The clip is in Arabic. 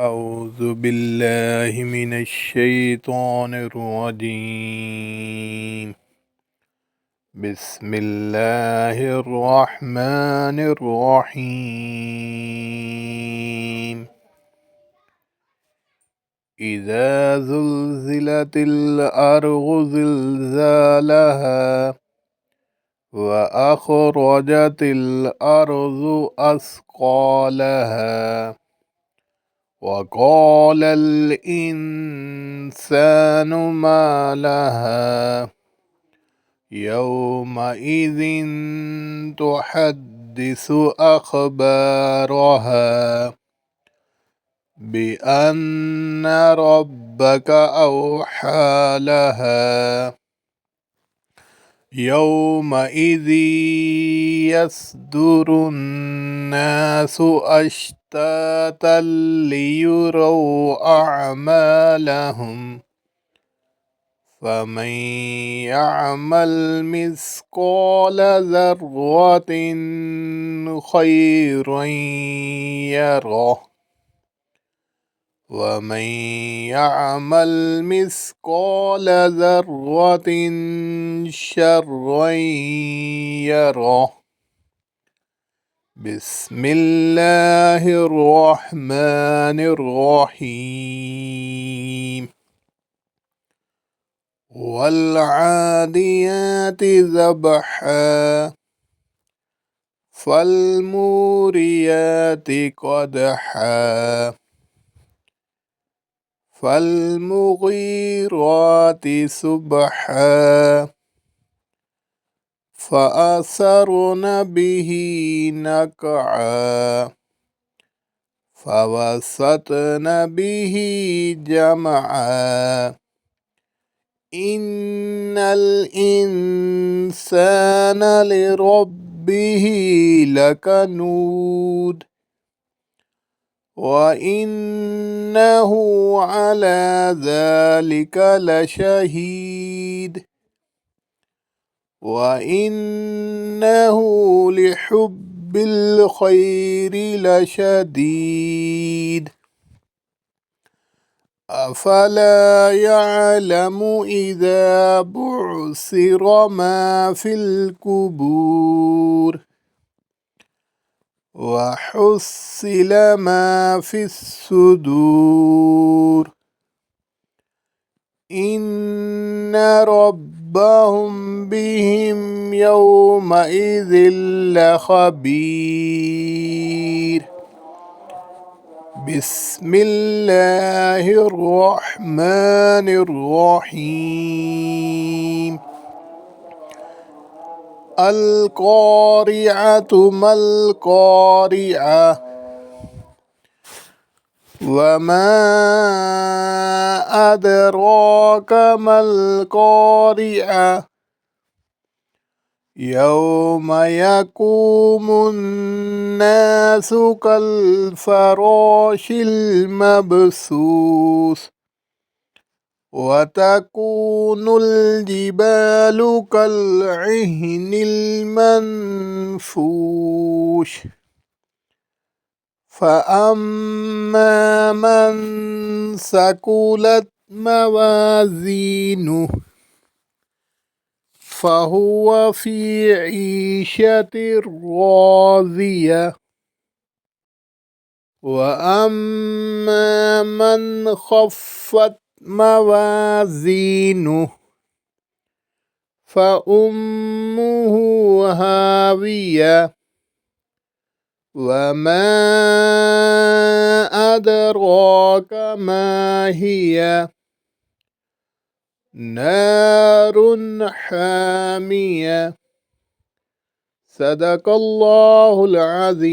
أعوذ بالله من الشيطان الرجيم. بسم الله الرحمن الرحيم. إذا زلزلت الأرض زلزالها وأخرجت الأرض أثقالها وقال الإنسان ما لها يومئذ تحدث أخبارها بأن ربك أوحى لها يومئذ يصدر الناس أشتاتا ليروا أعمالهم فمن يعمل مثقال ذرة خيرا يره ومن يعمل مثقال ذرة شرا يره. بسم الله الرحمن الرحيم. والعاديات ذبحا فالموريات قدحا فالمغيرات سبحا فأثرن به نقعا فوسطن به جمعا إن الإنسان لربه لكنود وإنه على ذلك لشهيد وإنه لحب الخير لشديد أفلا يعلم إذا بعثر ما في القبور وحصل ما في الصدور إن ربهم بهم يومئذ لخبير. بسم الله الرحمن الرحيم. القارعة ما القارعة وما أدراك ما القارعة يوم يقوم الناس كالفراش المبثوث وتكون الجبال كالعهن المنفوش فأما من ثقلت موازينه فهو في عيشة راضية وأما من خفت موازينه فأمه هاوية وما أدراك ما هي نار حامية. صدق الله العظيم.